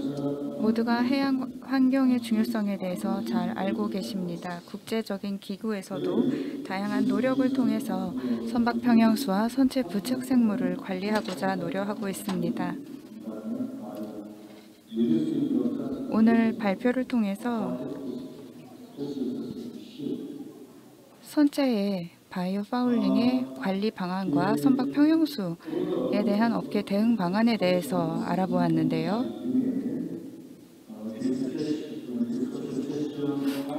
모두가 해양 환경의 중요성에 대해서 잘 알고 계십니다. 국제적인 기구에서도 다양한 노력을 통해서 선박 평형수와 선체 부착 생물을 관리하고자 노력하고 있습니다. 오늘 발표를 통해서 선체의 바이오 파울링의 관리 방안과 선박 평형수에 대한 업계 대응 방안에 대해서 알아보았는데요.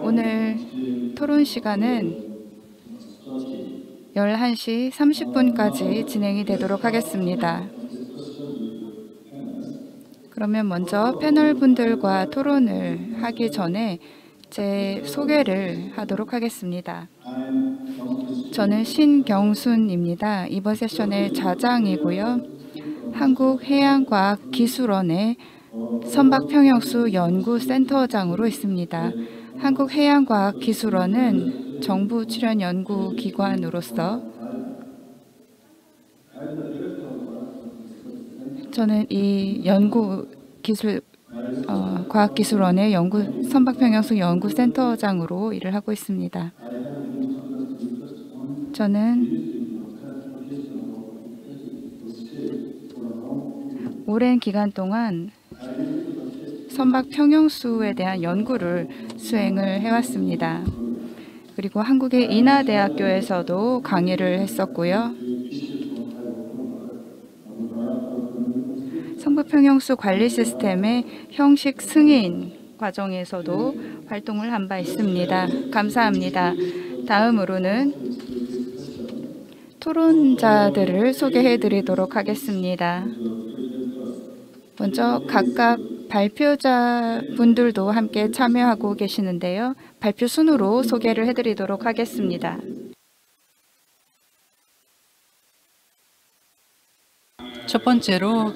오늘 토론 시간은 11시 30분까지 진행이 되도록 하겠습니다. 그러면 먼저 패널 분들과 토론을 하기 전에 제 소개를 하도록 하겠습니다. 저는 신경순입니다. 이번 세션의 좌장이고요. 한국해양과학기술원의 선박평형수 연구센터장으로 있습니다. 한국해양과학기술원은 정부 출연 연구기관으로서 저는 이 과학기술원의 선박평형수 연구센터장으로 일을 하고 있습니다. 저는 오랜 기간 동안 선박 평형수에 대한 연구를 수행을 해왔습니다. 그리고 한국의 인하대학교에서도 강의를 했었고요. 선박 평형수 관리 시스템의 형식 승인 과정에서도 활동을 한 바 있습니다. 감사합니다. 다음으로는 토론자들을 소개해 드리도록 하겠습니다. 먼저 각각 발표자 분들도 함께 참여하고 계시는데요. 발표 순으로 소개를 해드리도록 하겠습니다. 첫 번째로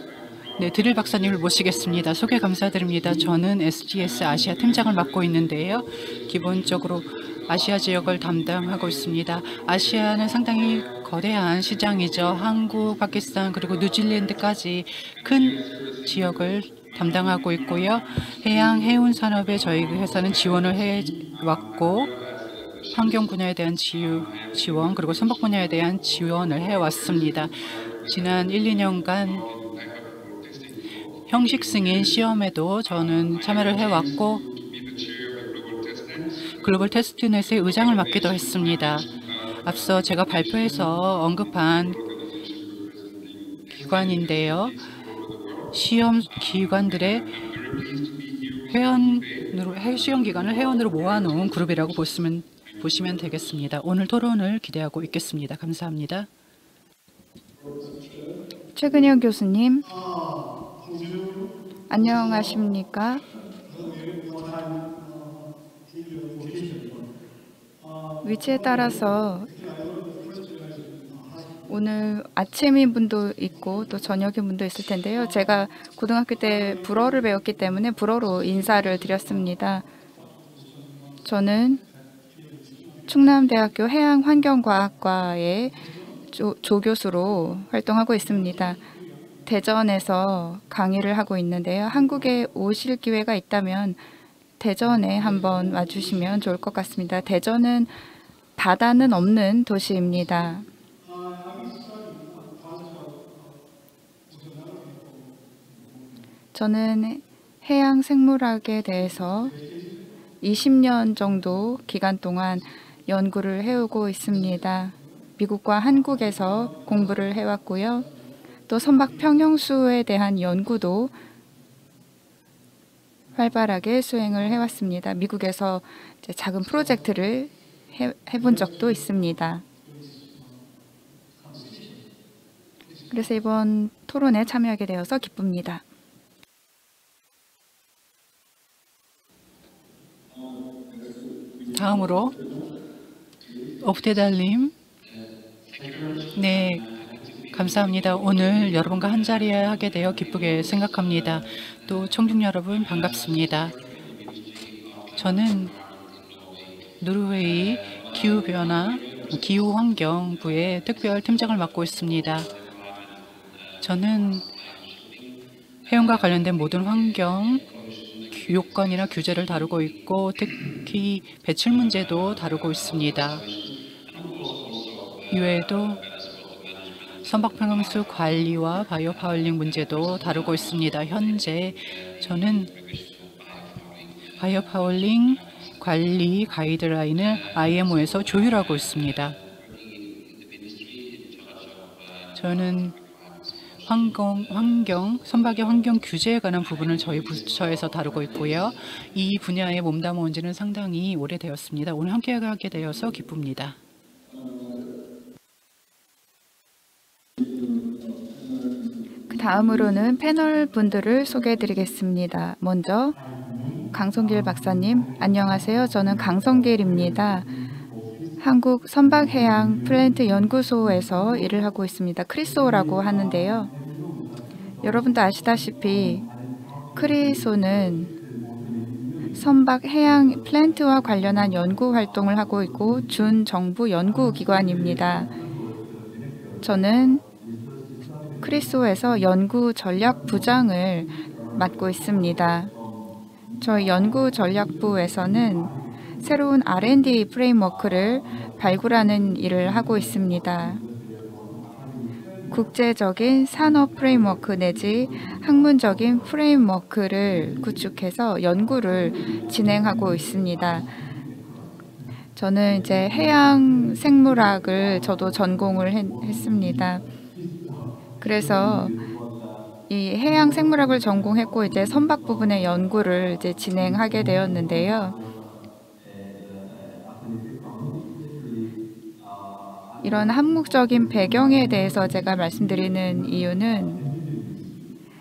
드릴 박사님을 모시겠습니다. 소개 감사드립니다. 저는 SGS 아시아 팀장을 맡고 있는데요. 기본적으로 아시아 지역을 담당하고 있습니다. 아시아는 상당히 거대한 시장이죠. 한국, 파키스탄 그리고 뉴질랜드까지 큰 지역을 담당하고 있고요. 해운 산업에 저희 회사는 지원을 해왔고 환경 분야에 대한 지원 그리고 선박 분야에 대한 지원을 해왔습니다. 지난 1, 2년간 형식 승인 시험에도 저는 참여를 해왔고 글로벌 테스트넷의 의장을 맡기도 했습니다. 앞서 제가 발표에서 언급한 기관인데요. 시험 기관들의 시험 기관을 회원으로 모아놓은 그룹이라고 보시면 되겠습니다. 오늘 토론을 기대하고 있겠습니다. 감사합니다. 최근영 교수님, 안녕하십니까? 위치에 따라서 오늘 아침인 분도 있고 또 저녁인 분도 있을 텐데요. 제가 고등학교 때 불어를 배웠기 때문에 불어로 인사를 드렸습니다. 저는 충남대학교 해양환경과학과의 조교수로 활동하고 있습니다. 대전에서 강의를 하고 있는데요. 한국에 오실 기회가 있다면 대전에 한번 와주시면 좋을 것 같습니다. 대전은 바다는 없는 도시입니다. 저는 해양 생물학에 대해서 20년 정도 기간 동안 연구를 해오고 있습니다. 미국과 한국에서 공부를 해왔고요. 또 선박 평형수에 대한 연구도 활발하게 수행을 해왔습니다. 미국에서 작은 프로젝트를 해본 적도 있습니다. 그래서 이번 토론에 참여하게 되어서 기쁩니다. 다음으로 옥대달님. 네, 감사합니다. 오늘 여러분과 한자리에 하게 되어 기쁘게 생각합니다. 또 청중 여러분 반갑습니다. 저는 노르웨이 기후변화 기후환경부의 특별 팀장을 맡고 있습니다. 저는 해운과 관련된 모든 환경 요건이나 규제를 다루고 있고 특히 배출 문제도 다루고 있습니다. 이외에도 선박평형수 관리와 바이오 파울링 문제도 다루고 있습니다. 현재 저는 바이오 파울링 관리 가이드라인을 IMO에서 조율하고 있습니다. 저는 선박의 환경 규제에 관한 부분을 저희 부처에서 다루고 있고요. 이 분야에 몸담아 온 지는 상당히 오래되었습니다. 오늘 함께하게 되어서 기쁩니다. 다음으로는 패널 분들을 소개해 드리겠습니다. 먼저 강성길 박사님, 안녕하세요. 저는 강성길입니다. 한국 선박해양 플랜트 연구소에서 일을 하고 있습니다. 크리소라고 하는데요. 여러분도 아시다시피 크리소는 선박해양 플랜트와 관련한 연구 활동을 하고 있고 준정부 연구기관입니다. 저는 크리소에서 연구 전략 부장을 맡고 있습니다. 저희 연구 전략부에서는 새로운 R&D 프레임워크를 발굴하는 일을 하고 있습니다. 국제적인 산업 프레임워크 내지 학문적인 프레임워크를 구축해서 연구를 진행하고 있습니다. 저는 이제 해양 생물학을 저도 전공을 했습니다. 그래서 이 해양 생물학을 전공했고 이제 선박 부분의 연구를 이제 진행하게 되었는데요. 이런 한국적인 배경에 대해서 제가 말씀드리는 이유는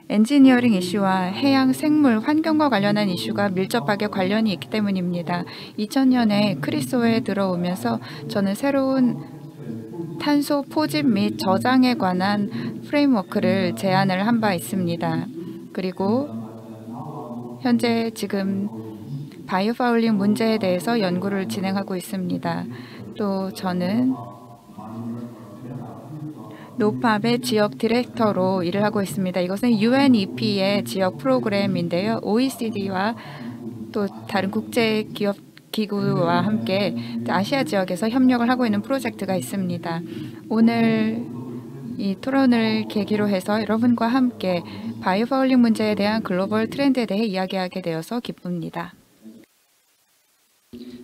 엔지니어링 이슈와 해양 생물 환경과 관련한 이슈가 밀접하게 관련이 있기 때문입니다. 2000년에 크리소에 들어오면서 저는 새로운 탄소 포집 및 저장에 관한 프레임워크를 제안을 한 바 있습니다. 그리고 현재 지금 바이오 파울링 문제에 대해서 연구를 진행하고 있습니다. 또 저는 노팝의 지역 디렉터로 일을 하고 있습니다. 이것은 UNEP의 지역 프로그램인데요. OECD와 또 다른 국제 기업 기구와 함께 아시아 지역에서 협력을 하고 있는 프로젝트가 있습니다. 오늘 이 토론을 계기로 해서 여러분과 함께 바이오 파울링 문제에 대한 글로벌 트렌드에 대해 이야기하게 되어서 기쁩니다.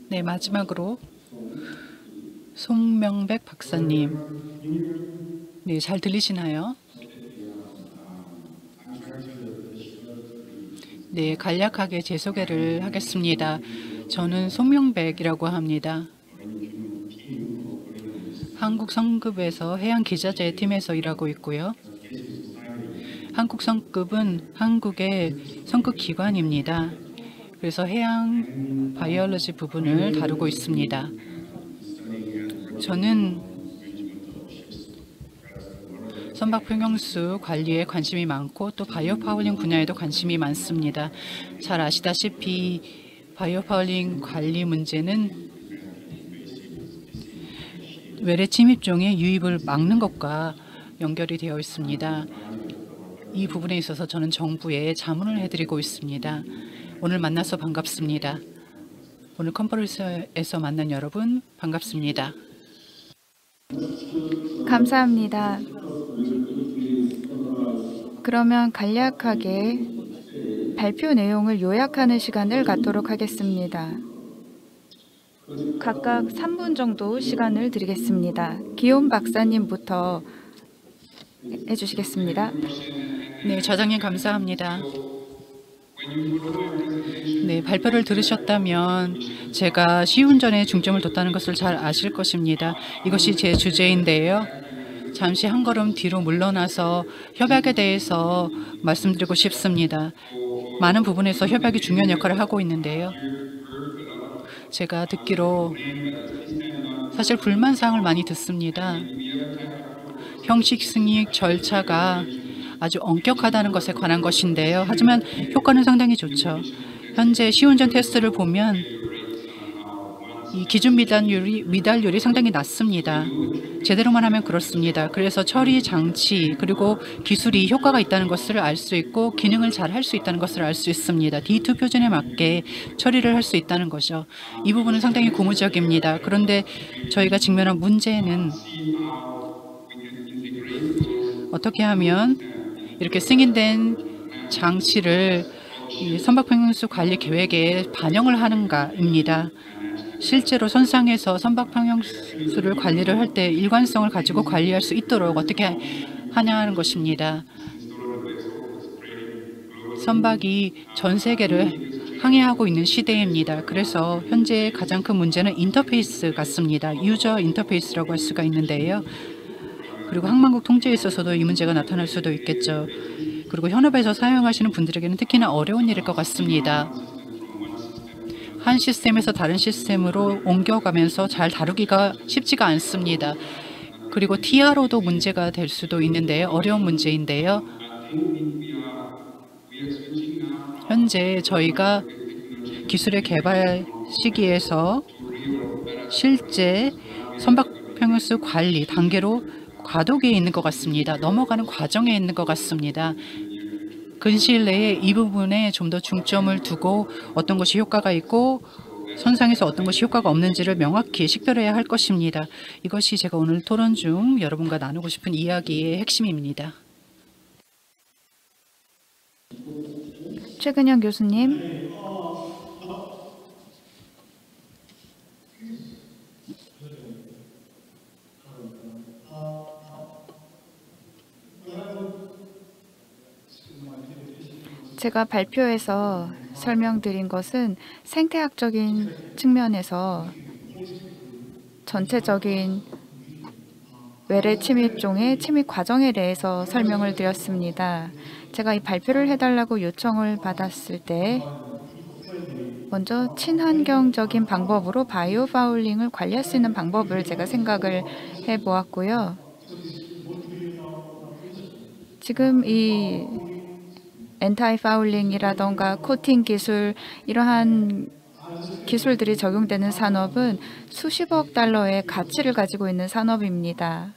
네, 마지막으로 송명백 박사님. 네, 잘 들리시나요? 네, 간략하게 제 소개를 하겠습니다. 저는 송명백이라고 합니다. 한국 성급에서 해양 기자재 팀에서 일하고 있고요. 한국 성급은 한국의 성급 기관입니다. 그래서 해양 바이올로지 부분을 다루고 있습니다. 저는 선박 평형수 관리에 관심이 많고 또 바이오 파울링 분야에도 관심이 많습니다. 잘 아시다시피 바이오 파울링 관리 문제는 외래 침입종의 유입을 막는 것과 연결이 되어 있습니다. 이 부분에 있어서 저는 정부에 자문을 해드리고 있습니다. 오늘 만나서 반갑습니다. 오늘 컨퍼런스에서 만난 여러분 반갑습니다. 감사합니다. 그러면 간략하게 발표 내용을 요약하는 시간을 갖도록 하겠습니다. 각각 3분 정도 시간을 드리겠습니다. 기욤 박사님부터 해주시겠습니다. 네, 저장님 감사합니다. 네, 발표를 들으셨다면 제가 시운전에 중점을 뒀다는 것을 잘 아실 것입니다. 이것이 제 주제인데요. 잠시 한 걸음 뒤로 물러나서 협약에 대해서 말씀드리고 싶습니다. 많은 부분에서 협약이 중요한 역할을 하고 있는데요. 제가 듣기로 사실 불만사항을 많이 듣습니다. 형식 승인 절차가 아주 엄격하다는 것에 관한 것인데요. 하지만 효과는 상당히 좋죠. 현재 시운전 테스트를 보면 이 기준 미달률이 상당히 낮습니다. 제대로만 하면 그렇습니다. 그래서 처리 장치 그리고 기술이 효과가 있다는 것을 알 수 있고 기능을 잘 할 수 있다는 것을 알 수 있습니다. D2 표준에 맞게 처리를 할 수 있다는 거죠. 이 부분은 상당히 고무적입니다. 그런데 저희가 직면한 문제는 어떻게 하면 이렇게 승인된 장치를 이 선박평형수 관리 계획에 반영을 하는가입니다. 실제로 선상에서 선박평형수를 관리를 할 때 일관성을 가지고 관리할 수 있도록 어떻게 하냐는 것입니다. 선박이 전 세계를 항해하고 있는 시대입니다. 그래서 현재 가장 큰 문제는 인터페이스 같습니다. 유저 인터페이스라고 할 수가 있는데요. 그리고 항만국 통제에 있어서도 이 문제가 나타날 수도 있겠죠. 그리고 현업에서 사용하시는 분들에게는 특히나 어려운 일일 것 같습니다. 한 시스템에서 다른 시스템으로 옮겨가면서 잘 다루기가 쉽지가 않습니다. 그리고 TRO도 문제가 될 수도 있는데요. 어려운 문제인데요. 현재 저희가 기술의 개발 시기에서 실제 선박평형수 관리 단계로 과도기에 있는 것 같습니다. 넘어가는 과정에 있는 것 같습니다. 근시일 내에 이 부분에 좀 더 중점을 두고 어떤 것이 효과가 있고 선상에서 어떤 것이 효과가 없는지를 명확히 식별해야 할 것입니다. 이것이 제가 오늘 토론 중 여러분과 나누고 싶은 이야기의 핵심입니다. 최근영 교수님. 제가 발표에서 설명드린 것은 생태학적인 측면에서 전체적인 외래 침입종의 침입 과정에 대해서 설명을 드렸습니다. 제가 이 발표를 해달라고 요청을 받았을 때 먼저 친환경적인 방법으로 바이오 파울링을 관리할 수 있는 방법을 제가 생각을 해보았고요. 지금 이 엔타이 파울링이라던가 코팅 기술 이러한 기술들이 적용되는 산업은 수십억 달러의 가치를 가지고 있는 산업입니다.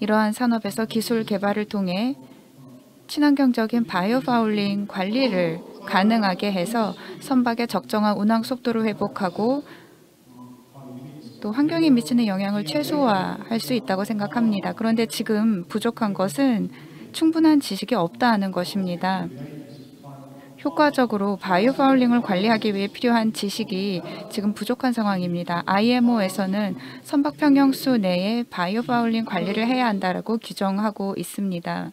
이러한 산업에서 기술 개발을 통해 친환경적인 바이오 파울링 관리를 가능하게 해서 선박의 적정한 운항 속도를 회복하고 또 환경에 미치는 영향을 최소화할 수 있다고 생각합니다. 그런데 지금 부족한 것은 충분한 지식이 없다는 것입니다. 효과적으로 바이오 파울링을 관리하기 위해 필요한 지식이 지금 부족한 상황입니다. IMO에서는 선박 평형수 내에 바이오 파울링 관리를 해야 한다라고 규정하고 있습니다.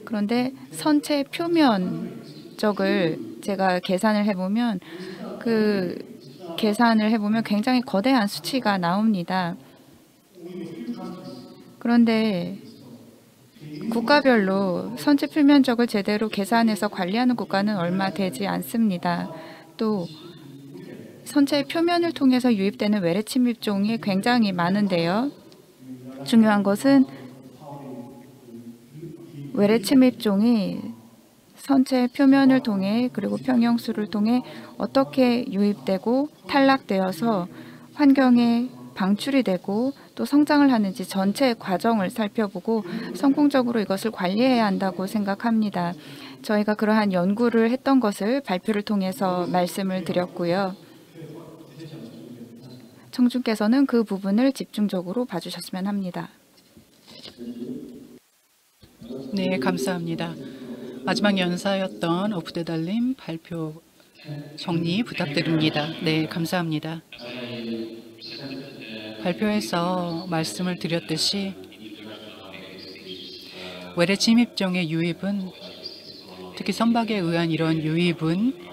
그런데 선체 표면적을 제가 계산을 해보면 굉장히 거대한 수치가 나옵니다. 그런데 국가별로 선체 표면적을 제대로 계산해서 관리하는 국가는 얼마 되지 않습니다. 또 선체 표면을 통해서 유입되는 외래 침입종이 굉장히 많은데요. 중요한 것은 외래 침입종이 선체 표면을 통해 그리고 평형수를 통해 어떻게 유입되고 탈락되어서 환경에 방출이 되고 또 성장을 하는지 전체 과정을 살펴보고 성공적으로 이것을 관리해야 한다고 생각합니다. 저희가 그러한 연구를 했던 것을 발표를 통해서 말씀을 드렸고요. 청중께서는 그 부분을 집중적으로 봐주셨으면 합니다. 네, 감사합니다. 마지막 연사였던 오프데달님 발표 정리 부탁드립니다. 네, 감사합니다. 발표에서 말씀을 드렸듯이 외래 침입종의 유입은 특히 선박에 의한 이런 유입은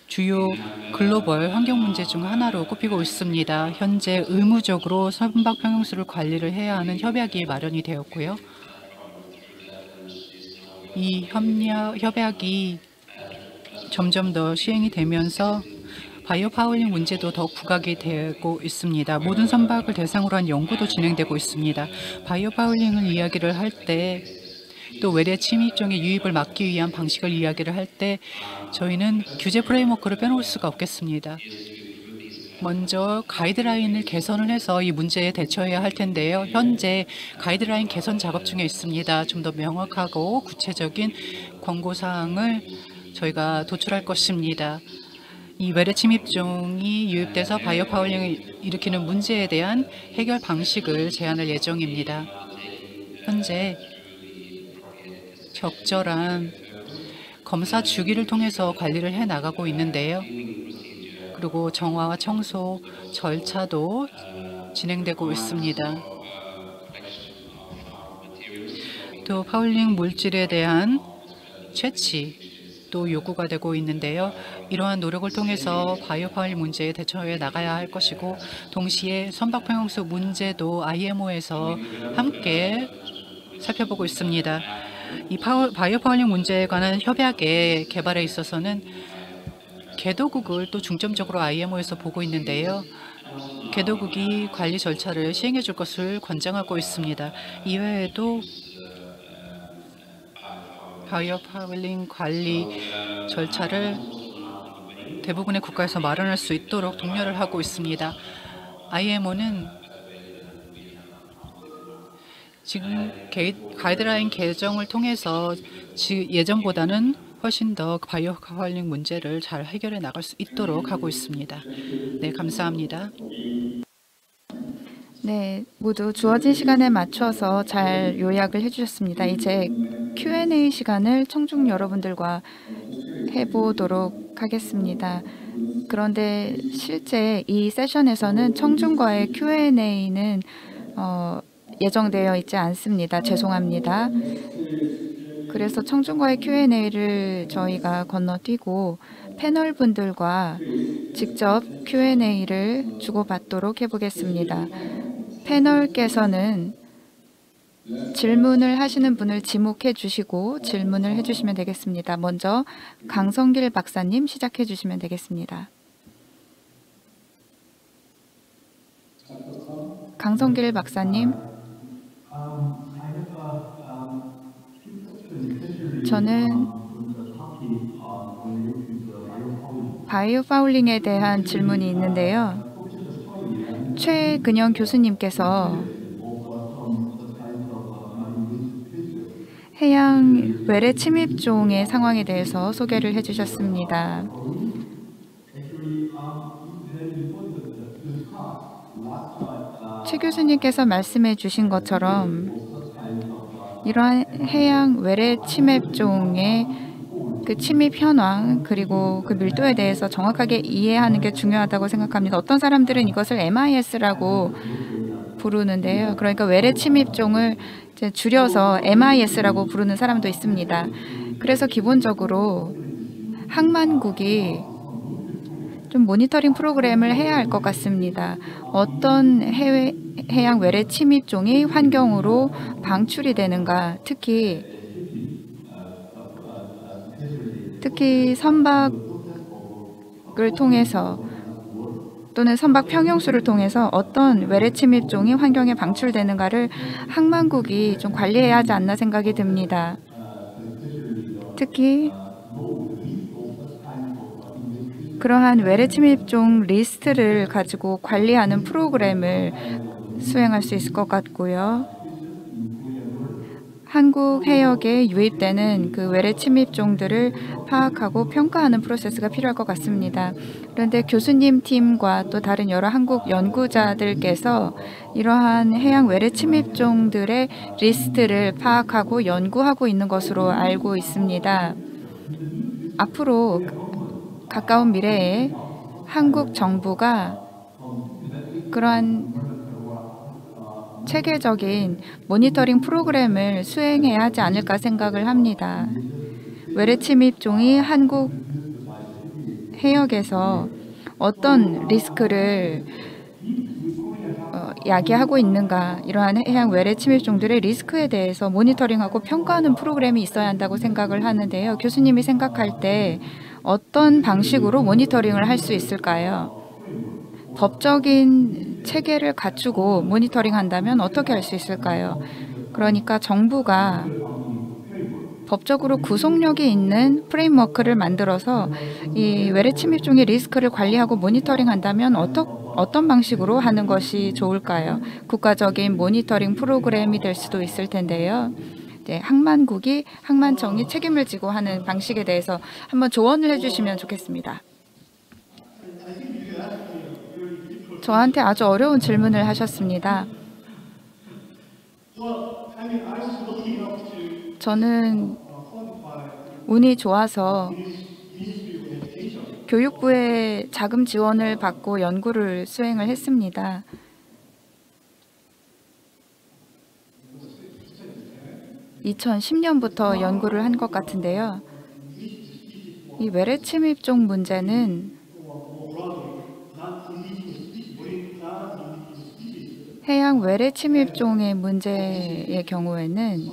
주요 글로벌 환경 문제 중 하나로 꼽히고 있습니다. 현재 의무적으로 선박 평형수를 관리를 해야 하는 협약이 마련이 되었고요. 이 협약이 점점 더 시행이 되면서 바이오 파울링 문제도 더 부각이 되고 있습니다. 모든 선박을 대상으로 한 연구도 진행되고 있습니다. 바이오 파울링을 이야기를 할 때 또 외래 침입종의 유입을 막기 위한 방식을 이야기를 할 때 저희는 규제 프레임워크를 빼놓을 수가 없겠습니다. 먼저 가이드라인을 개선을 해서 이 문제에 대처해야 할 텐데요. 현재 가이드라인 개선 작업 중에 있습니다. 좀 더 명확하고 구체적인 권고 사항을 저희가 도출할 것입니다. 이 외래 침입종이 유입돼서 바이오 파울링을 일으키는 문제에 대한 해결 방식을 제안할 예정입니다. 현재 적절한 검사 주기를 통해서 관리를 해 나가고 있는데요. 그리고 정화와 청소 절차도 진행되고 있습니다. 또 파울링 물질에 대한 채취도 요구가 되고 있는데요. 이러한 노력을 통해서 바이오 파울링 문제에 대처해 나가야 할 것이고, 동시에 선박평형수 문제도 IMO에서 함께 살펴보고 있습니다. 이 바이오 파울링 문제에 관한 협약의 개발에 있어서는 개도국을 또 중점적으로 IMO에서 보고 있는데요. 개도국이 관리 절차를 시행해 줄 것을 권장하고 있습니다. 이외에도 바이오 파울링 관리 절차를 대부분의 국가에서 마련할 수 있도록 독려를 하고 있습니다. IMO는 지금 가이드라인 개정을 통해서 예전보다는 훨씬 더 바이오 파울링 문제를 잘 해결해 나갈 수 있도록 하고 있습니다. 네, 감사합니다. 네, 모두 주어진 시간에 맞춰서 잘 요약을 해주셨습니다. 이제 Q&A 시간을 청중 여러분들과 해보도록 하겠습니다. 그런데 실제 이 세션에서는 청중과의 Q&A는 예정되어 있지 않습니다. 죄송합니다. 그래서 청중과의 Q&A를 저희가 건너뛰고 패널 분들과 직접 Q&A를 주고받도록 해보겠습니다. 패널께서는 질문을 하시는 분을 지목해 주시고 질문을 해주시면 되겠습니다. 먼저 강성길 박사님 시작해 주시면 되겠습니다. 강성길 박사님, 저는 바이오 파울링에 대한 질문이 있는데요. 최근영 교수님께서 해양 외래 침입종의 상황에 대해서 소개를 해주셨습니다. 최 교수님께서 말씀해 주신 것처럼 이러한 해양 외래 침입종의 그 침입 현황 그리고 그 밀도에 대해서 정확하게 이해하는 게 중요하다고 생각합니다. 어떤 사람들은 이것을 MIS라고 부르는데요. 그러니까 외래 침입종을 이제 줄여서 MIS라고 부르는 사람도 있습니다. 그래서 기본적으로 항만국이 좀 모니터링 프로그램을 해야 할 것 같습니다. 어떤 해양 외래 침입종이 환경으로 방출이 되는가, 특히 선박을 통해서 또는 선박 평형수를 통해서 어떤 외래 침입종이 환경에 방출되는가를 항만국이 좀 관리해야 하지 않나 생각이 듭니다. 특히 그러한 외래 침입종 리스트를 가지고 관리하는 프로그램을 수행할 수 있을 것 같고요. 한국 해역에 유입되는 그 외래 침입종들을 파악하고 평가하는 프로세스가 필요할 것 같습니다. 그런데 교수님 팀과 또 다른 여러 한국 연구자들께서 이러한 해양 외래 침입종들의 리스트를 파악하고 연구하고 있는 것으로 알고 있습니다. 앞으로 가까운 미래에 한국 정부가 그러한 체계적인 모니터링 프로그램을 수행해야 하지 않을까 생각을 합니다. 외래 침입종이 한국 해역에서 어떤 리스크를 야기하고 있는가, 이러한 해양 외래 침입종들의 리스크에 대해서 모니터링하고 평가하는 프로그램이 있어야 한다고 생각을 하는데요. 교수님이 생각할 때 어떤 방식으로 모니터링을 할 수 있을까요? 법적인 체계를 갖추고 모니터링 한다면 어떻게 할 수 있을까요? 그러니까 정부가 법적으로 구속력이 있는 프레임워크를 만들어서 이 외래 침입종의 리스크를 관리하고 모니터링한다면 어떤 방식으로 하는 것이 좋을까요? 국가적인 모니터링 프로그램이 될 수도 있을 텐데요. 네, 항만청이 책임을 지고 하는 방식에 대해서 한번 조언을 해주시면 좋겠습니다. 저한테 아주 어려운 질문을 하셨습니다. 저는 운이 좋아서 교육부의 자금 지원을 받고 연구를 수행을 했습니다. (2010년부터) 연구를 한 것 같은데요. 이 외래 침입종 문제는 해양 외래 침입종의 문제의 경우에는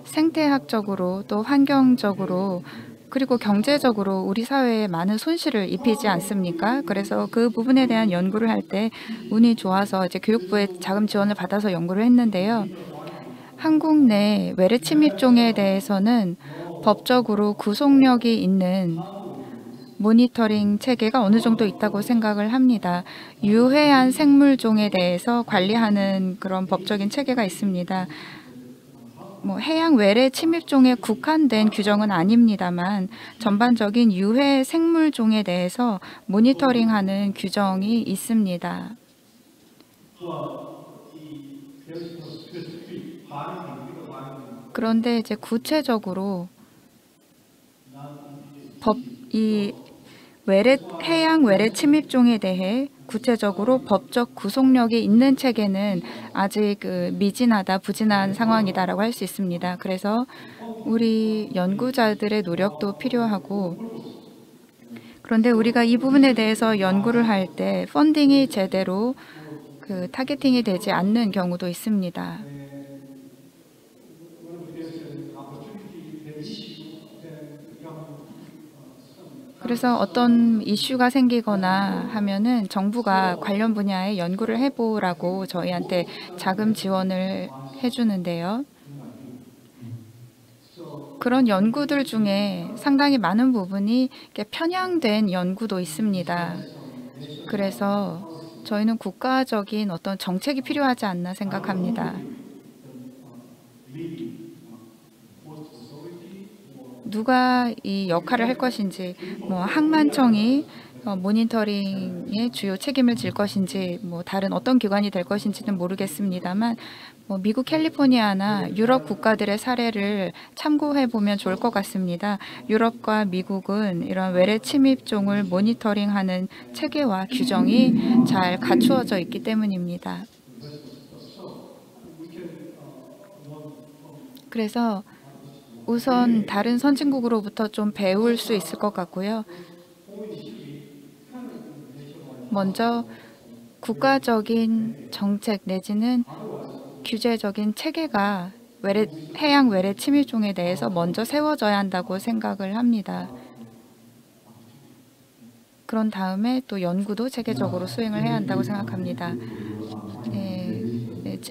생태학적으로 또 환경적으로 그리고 경제적으로 우리 사회에 많은 손실을 입히지 않습니까? 그래서 그 부분에 대한 연구를 할 때 운이 좋아서 이제 교육부의 자금 지원을 받아서 연구를 했는데요. 한국 내 외래 침입종에 대해서는 법적으로 구속력이 있는 모니터링 체계가 어느 정도 있다고 생각을 합니다. 유해한 생물종에 대해서 관리하는 그런 법적인 체계가 있습니다. 해양 외래 침입종에 국한된 규정은 아닙니다만 전반적인 유해 생물종에 대해서 모니터링하는 규정이 있습니다. 그런데 이제 구체적으로 이 해양 외래 침입종에 대해 구체적으로 법적 구속력이 있는 체계는 아직 미진하다, 부진한 상황이다라고 할 수 있습니다. 그래서 우리 연구자들의 노력도 필요하고, 그런데 우리가 이 부분에 대해서 연구를 할 때 펀딩이 제대로 타겟팅이 되지 않는 경우도 있습니다. 그래서 어떤 이슈가 생기거나 하면은 정부가 관련 분야에 연구를 해보라고 저희한테 자금 지원을 해주는데요. 그런 연구들 중에 상당히 많은 부분이 편향된 연구도 있습니다. 그래서 저희는 국가적인 어떤 정책이 필요하지 않나 생각합니다. 누가 이 역할을 할 것인지, 항만청이 모니터링의 주요 책임을 질 것인지, 다른 어떤 기관이 될 것인지는 모르겠습니다만, 미국 캘리포니아나 유럽 국가들의 사례를 참고해 보면 좋을 것 같습니다. 유럽과 미국은 이런 외래 침입종을 모니터링하는 체계와 규정이 잘 갖추어져 있기 때문입니다. 그래서 우선 다른 선진국으로부터 좀 배울 수 있을 것 같고요. 먼저 국가적인 정책 내지는 규제적인 체계가 해양 외래 침입종에 대해서 먼저 세워져야 한다고 생각을 합니다. 그런 다음에 또 연구도 체계적으로 수행을 해야 한다고 생각합니다.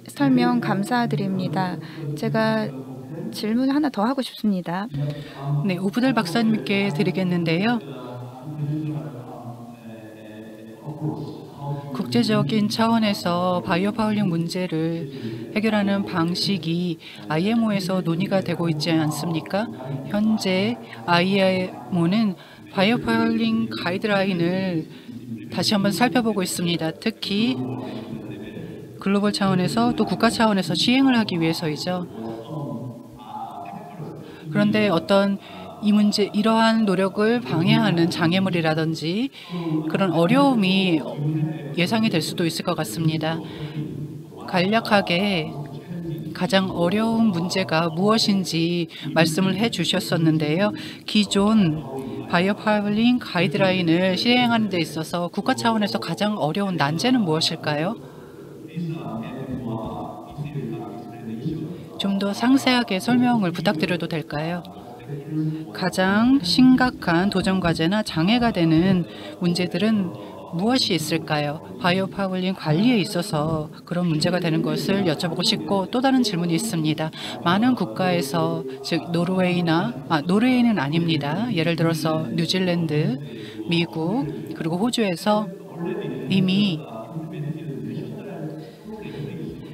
설명 감사드립니다. 제가 질문 하나 더 하고 싶습니다. 네, 오브들 박사님께 드리겠는데요. 국제적인 차원에서 바이오 파울링 문제를 해결하는 방식이 IMO에서 논의가 되고 있지 않습니까? 현재 IMO는 바이오 파울링 가이드라인을 다시 한번 살펴보고 있습니다. 특히 글로벌 차원에서 또 국가 차원에서 시행을 하기 위해서이죠. 그런데 이러한 노력을 방해하는 장애물이라든지 그런 어려움이 예상이 될 수도 있을 것 같습니다. 간략하게 가장 어려운 문제가 무엇인지 말씀을 해주셨었는데요. 기존 바이오 파울링 가이드라인을 시행하는 데 있어서 국가 차원에서 가장 어려운 난제는 무엇일까요? 좀 더 상세하게 설명을 부탁드려도 될까요? 가장 심각한 도전 과제나 장애가 되는 문제들은 무엇이 있을까요? 바이오 파울링 관리에 있어서 그런 문제가 되는 것을 여쭤보고 싶고, 또 다른 질문이 있습니다. 많은 국가에서, 즉 노르웨이는 아닙니다. 예를 들어서 뉴질랜드, 미국, 그리고 호주에서 이미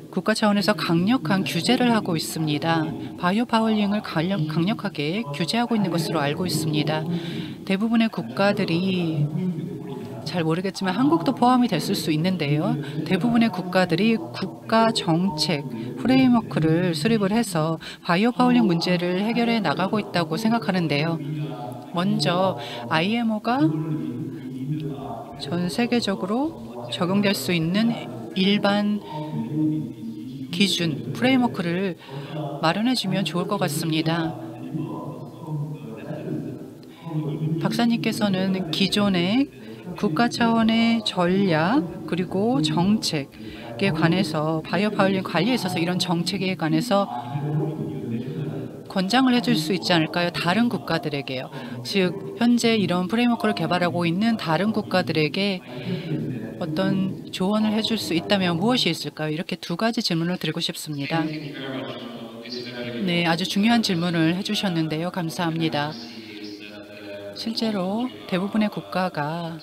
국가 차원에서 강력한 규제를 하고 있습니다. 바이오 파울링을 강력하게 규제하고 있는 것으로 알고 있습니다. 대부분의 국가들이, 잘 모르겠지만 한국도 포함이 됐을 수 있는데요. 대부분의 국가들이 국가 정책 프레임워크를 수립을 해서 바이오 파울링 문제를 해결해 나가고 있다고 생각하는데요. 먼저 IMO가 전 세계적으로 적용될 수 있는 일반 기준 프레임워크를 마련해 주면 좋을 것 같습니다. 박사님께서는 기존의 국가 차원의 전략 그리고 정책에 관해서 바이오 파울링 관리에 있어서 이런 정책에 관해서 권장을 해줄 수 있지 않을까요? 다른 국가들에게요. 즉 현재 이런 프레임워크를 개발하고 있는 다른 국가들에게 어떤 조언을 해줄 수 있다면 무엇이 있을까요? 이렇게 두 가지 질문을 드리고 싶습니다. 네, 아주 중요한 질문을 해주셨는데요. 감사합니다. 실제로 대부분의 국가가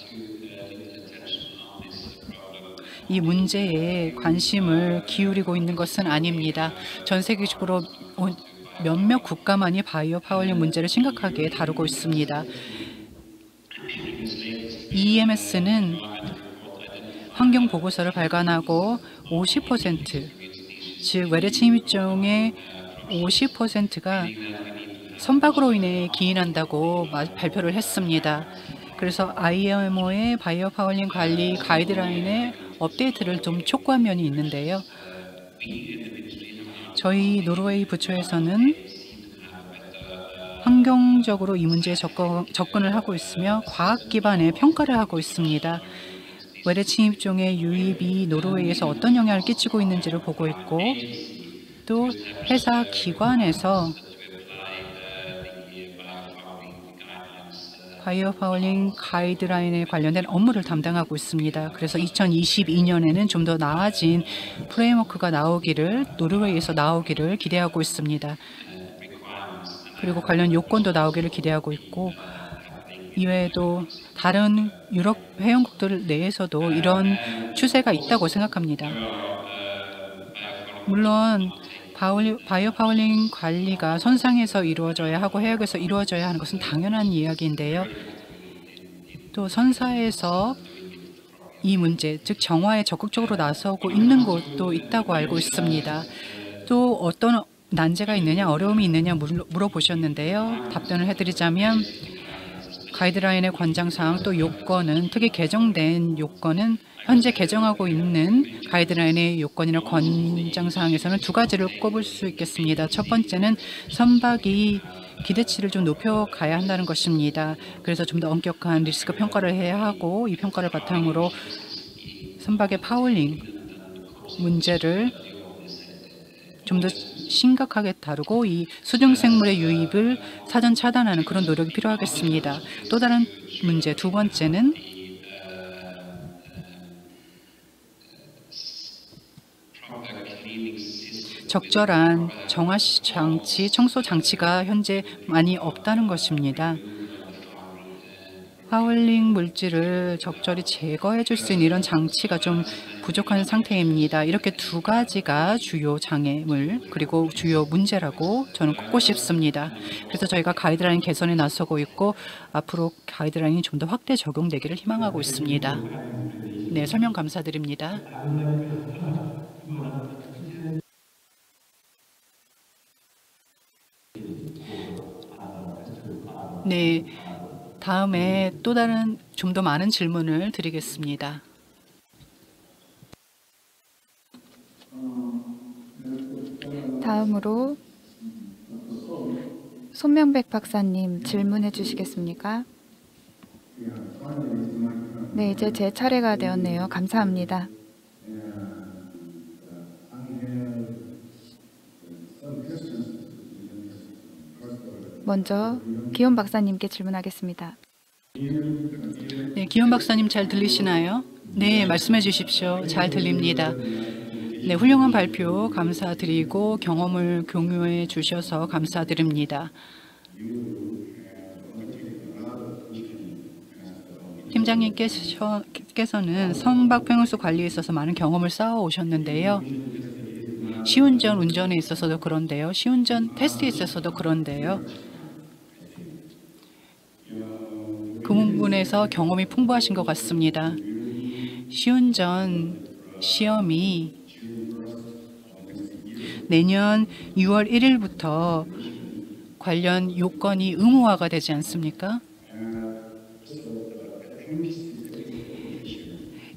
이 문제에 관심을 기울이고 있는 것은 아닙니다. 전 세계적으로 몇몇 국가만이 바이오 파울링 문제를 심각하게 다루고 있습니다. EMS는 환경 보고서를 발간하고 50%, 즉 외래 침입종의 50%가 선박으로 인해 기인한다고 발표를 했습니다. 그래서 IMO의 바이오 파울링 관리 가이드라인의 업데이트를 좀 촉구한 면이 있는데요. 저희 노르웨이 부처에서는 환경적으로 이 문제에 접근을 하고 있으며 과학 기반의 평가를 하고 있습니다. 외래 침입종의 유입이 노르웨이에서 어떤 영향을 끼치고 있는지를 보고 있고, 또 회사 기관에서 바이오 파울링 가이드라인에 관련된 업무를 담당하고 있습니다. 그래서 2022년에는 좀 더 나아진 프레임워크가 노르웨이에서 나오기를 기대하고 있습니다. 그리고 관련 요건도 나오기를 기대하고 있고, 이외에도 다른 유럽 회원국들 내에서도 이런 추세가 있다고 생각합니다. 물론 바이오 파울링 관리가 선상에서 이루어져야 하고 해역에서 이루어져야 하는 것은 당연한 이야기인데요. 또 선사에서 이 문제, 즉 정화에 적극적으로 나서고 있는 곳도 있다고 알고 있습니다. 또 어떤 난제가 있느냐, 어려움이 있느냐 물어보셨는데요. 답변을 해드리자면, 가이드라인의 권장사항 또 요건은, 특히 개정된 요건은 현재 개정하고 있는 가이드라인의 요건이나 권장사항에서는 두 가지를 꼽을 수 있겠습니다. 첫 번째는 선박이 기대치를 좀 높여가야 한다는 것입니다. 그래서 좀 더 엄격한 리스크 평가를 해야 하고, 이 평가를 바탕으로 선박의 파울링 문제를 좀 더 심각하게 다루고 이 수중생물의 유입을 사전 차단하는 그런 노력이 필요하겠습니다. 또 다른 문제, 두 번째는 적절한 정화 장치, 청소 장치가 현재 많이 없다는 것입니다. 파울링 물질을 적절히 제거해 줄 수 있는 이런 장치가 좀 부족한 상태입니다. 이렇게 두 가지가 주요 장애물 그리고 주요 문제라고 저는 꼽고 싶습니다. 그래서 저희가 가이드라인 개선에 나서고 있고, 앞으로 가이드라인이 좀 더 확대 적용되기를 희망하고 있습니다. 네, 설명 감사드립니다. 네, 다음에 또 다른 좀 더 많은 질문을 드리겠습니다. 다음으로 손명백 박사님 질문해 주시겠습니까? 네, 이제 제 차례가 되었네요. 감사합니다. 먼저 기욤 박사님께 질문하겠습니다. 네, 기현 박사님 잘 들리시나요? 네, 말씀해 주십시오. 잘 들립니다. 네, 훌륭한 발표 감사드리고 경험을 공유해 주셔서 감사드립니다. 팀장님께서는 선박평형수 관리에 있어서 많은 경험을 쌓아 오셨는데요. 시운전 운전에 있어서도 그런데요. 시운전 테스트에 있어서도 그런데요. 그 부분에서 경험이 풍부하신 것 같습니다. 시운전 시험이 내년 6월 1일부터 관련 요건이 의무화가 되지 않습니까?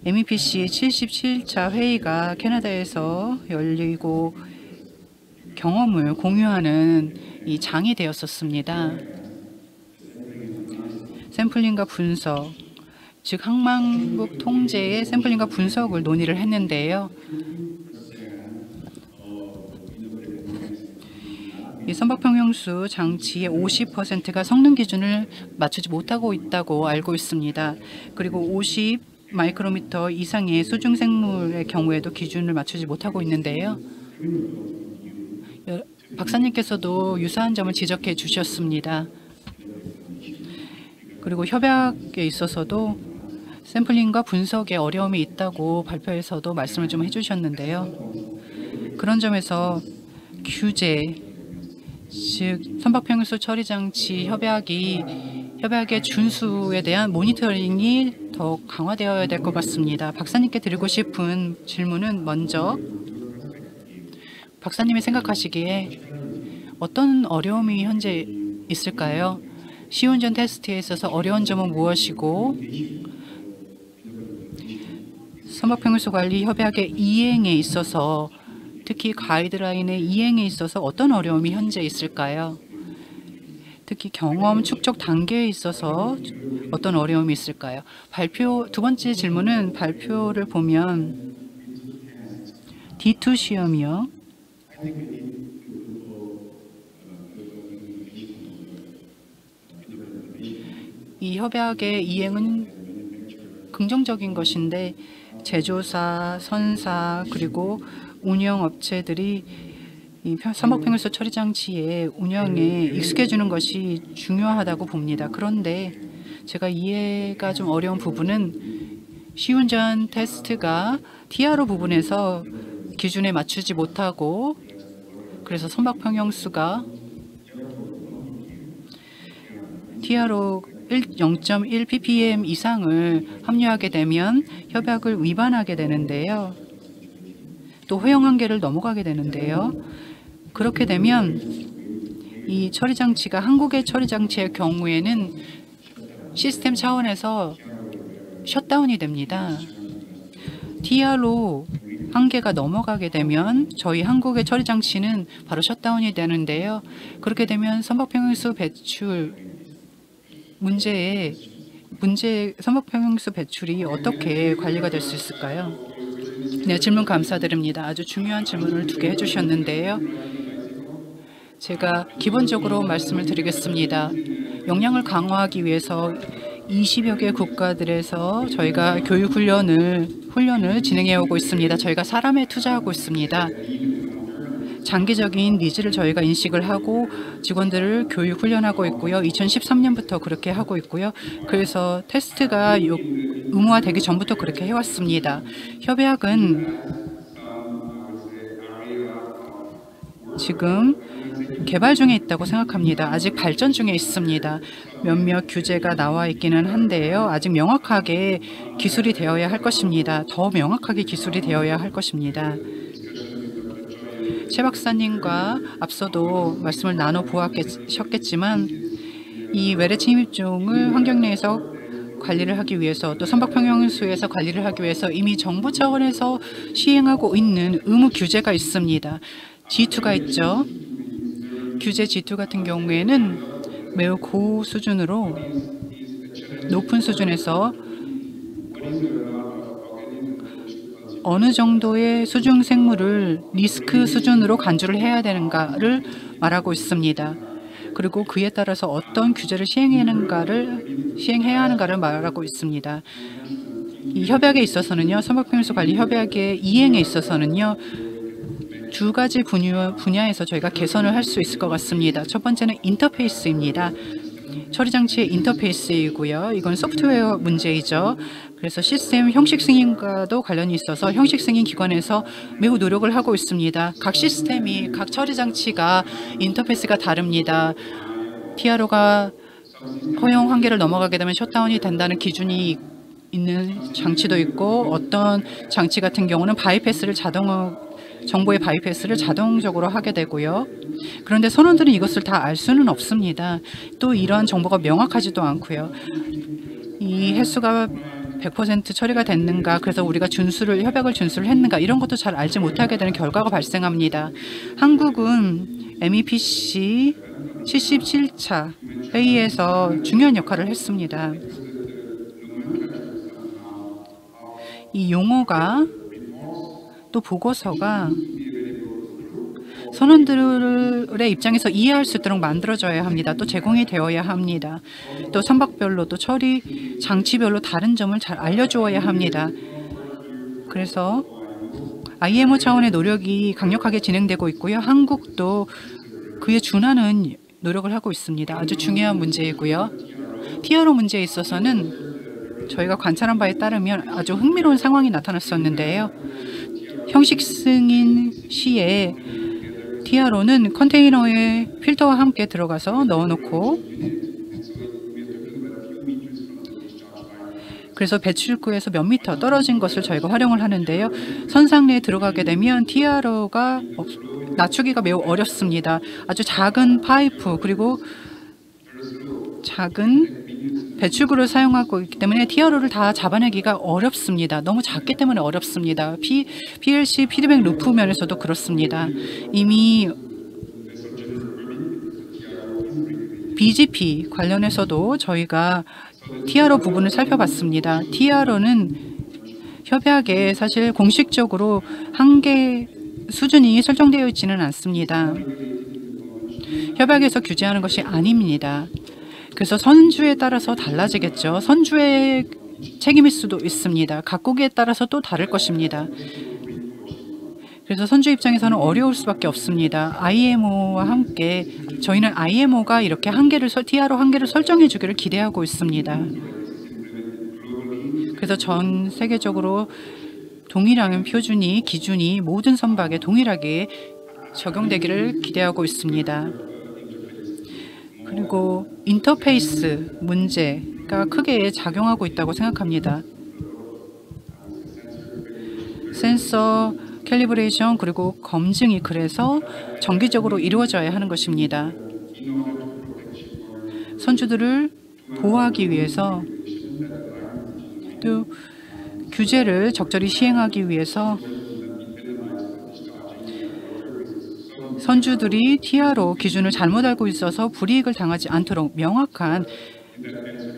MEPC 77차 회의가 캐나다에서 열리고 경험을 공유하는 이 장이 되었었습니다. 샘플링과 분석, 즉 항만국 통제의 샘플링과 분석을 논의를 했는데요. 이 선박평형수 장치의 50%가 성능 기준을 맞추지 못하고 있다고 알고 있습니다. 그리고 50 마이크로미터 이상의 수중 생물의 경우에도 기준을 맞추지 못하고 있는데요. 박사님께서도 유사한 점을 지적해 주셨습니다. 그리고 협약에 있어서도 샘플링과 분석에 어려움이 있다고 발표에서도 말씀을 좀 해주셨는데요. 그런 점에서 규제, 즉 선박평형수 처리 장치 협약의 준수에 대한 모니터링이 더 강화되어야 될 것 같습니다. 박사님께 드리고 싶은 질문은 먼저 박사님이 생각하시기에 어떤 어려움이 현재 있을까요? 시운전 테스트에 있어서 어려운 점은 무엇이고 선박평형수 관리 협약의 이행에 있어서 특히 가이드라인의 이행에 있어서 어떤 어려움이 현재 있을까요? 특히 경험 축적 단계에 있어서 어떤 어려움이 있을까요? 두 번째 질문은 발표를 보면 D2 시험이요. 이 협약의 이행은 긍정적인 것인데 제조사, 선사 그리고 운영업체들이 이 선박평형수 처리 장치의 운영에 익숙해지는 것이 중요하다고 봅니다. 그런데 제가 이해가 좀 어려운 부분은 시운전 테스트가 TRO 부분에서 기준에 맞추지 못하고 그래서 선박평형수가 TRO 0.1 ppm 이상을 합류하게 되면 협약을 위반하게 되는데요. 또 허용 한계를 넘어가게 되는데요. 그렇게 되면 이 처리 장치가 한국의 처리 장치의 경우에는 시스템 차원에서 셧다운이 됩니다. TRO 한계가 넘어가게 되면 저희 한국의 처리 장치는 바로 셧다운이 되는데요. 그렇게 되면 선박평형수 배출 선박평형수 배출이 어떻게 관리가 될 수 있을까요? 네, 질문 감사드립니다. 아주 중요한 질문을 2개 해주셨는데요. 제가 기본적으로 말씀을 드리겠습니다. 역량을 강화하기 위해서 20여 개 국가들에서 저희가 교육 훈련을 진행해 오고 있습니다. 저희가 사람에 투자하고 있습니다. 장기적인 니즈를 저희가 인식을 하고 직원들을 교육 훈련하고 있고요. 2013년부터 그렇게 하고 있고요. 그래서 테스트가 의무화되기 전부터 그렇게 해왔습니다. 협약은 지금 개발 중에 있다고 생각합니다. 아직 발전 중에 있습니다. 몇몇 규제가 나와 있기는 한데요. 아직 명확하게 기술이 되어야 할 것입니다. 더 명확하게 기술이 되어야 할 것입니다. 최 박사님과 앞서도 말씀을 나눠보았겠지만 이 외래 침입종을 환경 내에서 관리를 하기 위해서 또 선박평형수에서 관리를 하기 위해서 이미 정부 차원에서 시행하고 있는 의무 규제가 있습니다. G2가 있죠. 규제 G2 같은 경우에는 매우 고수준으로 높은 수준에서 어느 정도의 수중 생물을 리스크 수준으로 간주를 해야 되는가를 말하고 있습니다. 그리고 그에 따라서 어떤 규제를 시행하는가를 시행해야 하는가를 말하고 있습니다. 이 협약에 있어서는요, 선박평수 관리 협약의 이행에 있어서는요, 두 가지 분야에서 저희가 개선을 할 수 있을 것 같습니다. 첫 번째는 인터페이스입니다. 처리 장치의 인터페이스이고요. 이건 소프트웨어 문제이죠. 그래서 시스템 형식 승인과도 관련이 있어서 형식 승인 기관에서 매우 노력을 하고 있습니다. 각 시스템이, 각 처리 장치가 인터페이스가 다릅니다. TRO가 허용 한계를 넘어가게 되면 셧다운이 된다는 기준이 있는 장치도 있고, 어떤 장치 같은 경우는 정보의 바이패스를 자동적으로 하게 되고요. 그런데 선원들은 이것을 다 알 수는 없습니다. 또 이러한 정보가 명확하지도 않고요. 이 횟수가 100% 처리가 됐는가, 그래서 우리가 협약을 준수를 했는가, 이런 것도 잘 알지 못하게 되는 결과가 발생합니다. 한국은 MEPC 77차 회의에서 중요한 역할을 했습니다. 이 용어가, 또 보고서가 선원들의 입장에서 이해할 수 있도록 만들어져야 합니다. 또 제공이 되어야 합니다. 또 선박별로, 또 처리 장치별로 다른 점을 잘 알려주어야 합니다. 그래서 IMO 차원의 노력이 강력하게 진행되고 있고요. 한국도 그에 준하는 노력을 하고 있습니다. 아주 중요한 문제이고요. TRO 문제에 있어서는 저희가 관찰한 바에 따르면 아주 흥미로운 상황이 나타났었는데요. 형식 승인 시에 TRO는 컨테이너에 필터와 함께 들어가서 넣어놓고, 그래서 배출구에서 몇 미터 떨어진 것을 저희가 활용을 하는데요. 선상 내에 들어가게 되면 TRO가 낮추기가 매우 어렵습니다. 아주 작은 파이프, 그리고 작은 배출구를 사용하고 있기 때문에 TRO를 다 잡아내기가 어렵습니다. 너무 작기 때문에 어렵습니다. PLC 피드백 루프 면에서도 그렇습니다. 이미 BGP 관련해서도 저희가 TRO 부분을 살펴봤습니다. TRO는 협약에 사실 공식적으로 한계 수준이 설정되어 있지는 않습니다. 협약에서 규제하는 것이 아닙니다. 그래서 선주에 따라서 달라지겠죠. 선주의 책임일 수도 있습니다. 각국에 따라서 또 다를 것입니다. 그래서 선주 입장에서는 어려울 수밖에 없습니다. IMO와 함께 저희는 IMO가 이렇게 TRO 한계를 설정해 주기를 기대하고 있습니다. 그래서 전 세계적으로 동일한 기준이 모든 선박에 동일하게 적용되기를 기대하고 있습니다. 그리고 인터페이스 문제가 크게 작용하고 있다고 생각합니다. 센서 캘리브레이션, 그리고 검증이 그래서 정기적으로 이루어져야 하는 것입니다. 선주들을 보호하기 위해서, 또 규제를 적절히 시행하기 위해서 선주들이 TRO 기준을 잘못 알고 있어서 불이익을 당하지 않도록 명확한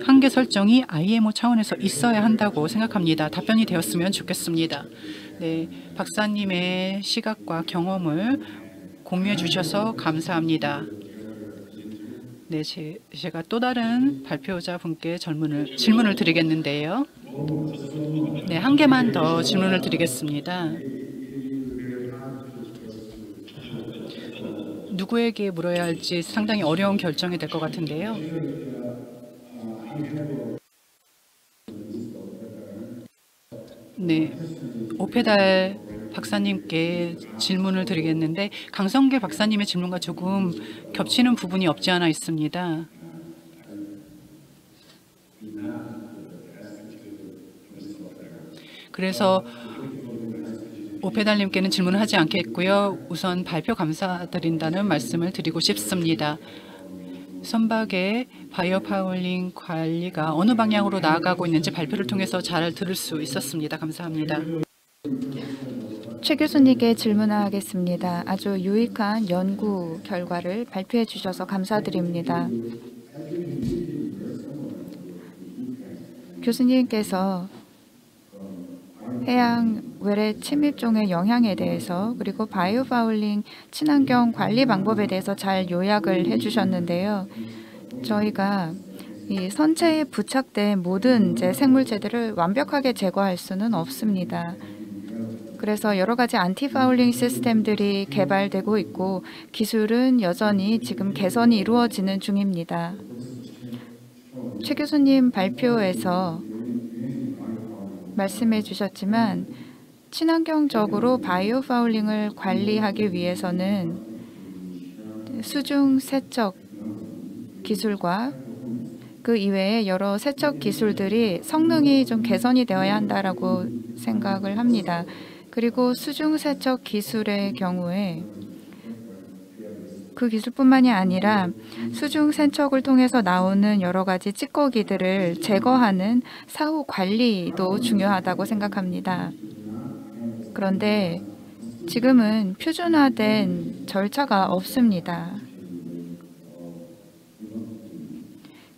한계 설정이 IMO 차원에서 있어야 한다고 생각합니다. 답변이 되었으면 좋겠습니다. 네, 박사님의 시각과 경험을 공유해 주셔서 감사합니다. 네, 제가 또 다른 발표자 분께 질문을 드리겠는데요. 네, 한 개만 더 질문을 드리겠습니다. 누구에게 물어야 할지 상당히 어려운 결정이 될 것 같은데요. 네, 오페달 박사님께 질문을 드리겠는데, 강성계 박사님의 질문과 조금 겹치는 부분이 없지 않아 있습니다. 그래서 오페달님께는 질문을 하지 않겠고요. 우선 발표 감사드린다는 말씀을 드리고 싶습니다. 선박의 바이오 파울링 관리가 어느 방향으로 나아가고 있는지 발표를 통해서 잘 들을 수 있었습니다. 감사합니다. 최 교수님께 질문하겠습니다. 아주 유익한 연구 결과를 발표해 주셔서 감사드립니다. 교수님께서 해양 외래 침입종의 영향에 대해서, 그리고 바이오 파울링 친환경 관리 방법에 대해서 잘 요약을 해주셨는데요. 저희가 이 선체에 부착된 모든 이제 생물체들을 완벽하게 제거할 수는 없습니다. 그래서 여러 가지 안티파울링 시스템들이 개발되고 있고 기술은 여전히 지금 개선이 이루어지는 중입니다. 최 교수님 발표에서 말씀해 주셨지만 친환경적으로 바이오 파울링을 관리하기 위해서는 수중 세척 기술과 그 이외에 여러 세척 기술들이 성능이 좀 개선이 되어야 한다라고 생각을 합니다. 그리고 수중 세척 기술의 경우에 그 기술뿐만이 아니라 수중 세척을 통해서 나오는 여러 가지 찌꺼기들을 제거하는 사후 관리도 중요하다고 생각합니다. 그런데 지금은 표준화된 절차가 없습니다.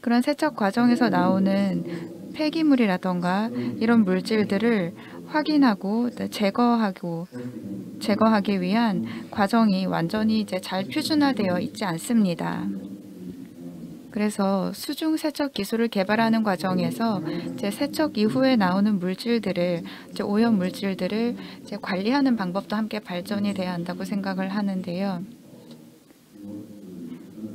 그런 세척 과정에서 나오는 폐기물이라던가 이런 물질들을 확인하고 제거하기 위한 과정이 완전히 이제 잘 표준화되어 있지 않습니다. 그래서 수중 세척 기술을 개발하는 과정에서 이제 세척 이후에 나오는 물질들을 이제 오염 물질들을 이제 관리하는 방법도 함께 발전이 돼야 한다고 생각을 하는데요.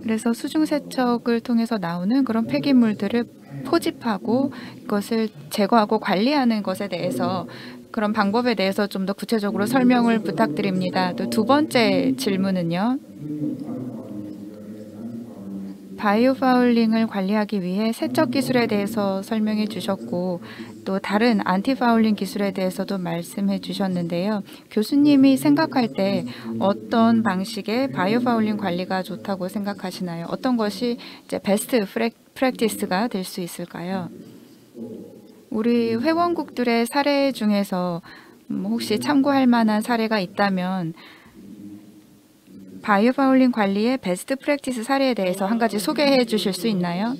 그래서 수중 세척을 통해서 나오는 그런 폐기물들을 포집하고 이것을 제거하고 관리하는 것에 대해서 그런 방법에 대해서 좀 더 구체적으로 설명을 부탁드립니다. 또 두 번째 질문은요. 바이오 파울링을 관리하기 위해 세척 기술에 대해서 설명해 주셨고 또 다른 안티 파울링 기술에 대해서도 말씀해 주셨는데요. 교수님이 생각할 때 어떤 방식의 바이오 파울링 관리가 좋다고 생각하시나요? 어떤 것이 이제 베스트 프랙티스가 될 수 있을까요? 우리 회원국들의 사례 중에서 혹시 참고할 만한 사례가 있다면 바이오 파울링 관리의 베스트 프랙티스 사례에 대해서 한 가지 소개해 주실 수 있나요?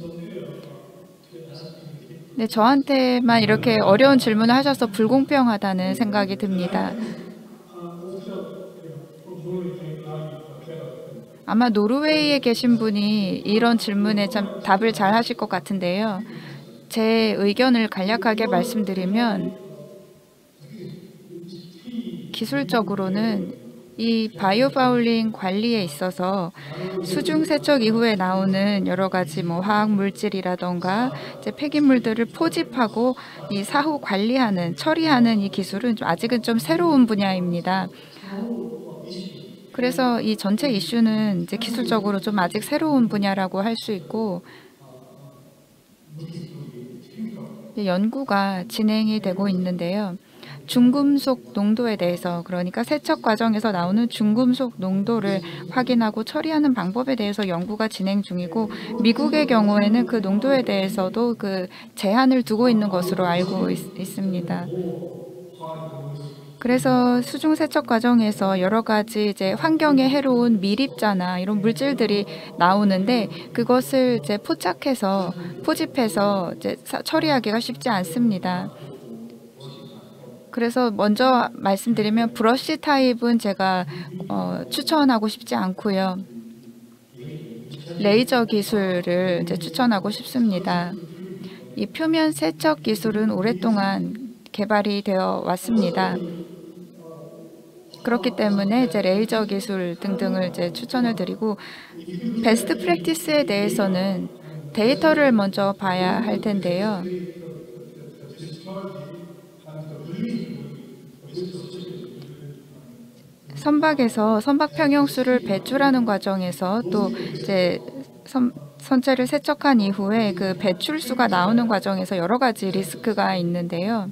네, 저한테만 이렇게 어려운 질문을 하셔서 불공평하다는 생각이 듭니다. 아마 노르웨이에 계신 분이 이런 질문에 참 답을 잘 하실 것 같은데요. 제 의견을 간략하게 말씀드리면 기술적으로는 이 바이오 파울링 관리에 있어서 수중 세척 이후에 나오는 여러 가지 화학 물질이라던가 이제 폐기물들을 포집하고 이 사후 관리하는 처리하는 이 기술은 아직은 좀 새로운 분야입니다. 그래서 이 전체 이슈는 이제 기술적으로 좀 아직 새로운 분야라고 할 수 있고 연구가 진행이 되고 있는데요. 중금속 농도에 대해서 그러니까 세척 과정에서 나오는 중금속 농도를 확인하고 처리하는 방법에 대해서 연구가 진행 중이고 미국의 경우에는 그 농도에 대해서도 그 제한을 두고 있는 것으로 알고 있습니다. 그래서 수중 세척 과정에서 여러 가지 이제 환경에 해로운 미립자나 이런 물질들이 나오는데 그것을 이제 포집해서 이제 처리하기가 쉽지 않습니다. 그래서 먼저 말씀드리면 브러쉬 타입은 제가 추천하고 싶지 않고요. 레이저 기술을 이제 추천하고 싶습니다. 이 표면 세척 기술은 오랫동안 개발이 되어 왔습니다. 그렇기 때문에 이제 레이저 기술 등등을 이제 추천을 드리고 베스트 프랙티스에 대해서는 데이터를 먼저 봐야 할 텐데요. 선박에서 선박 평형수를 배출하는 과정에서 또 이제 선체를 세척한 이후에 그 배출수가 나오는 과정에서 여러 가지 리스크가 있는데요.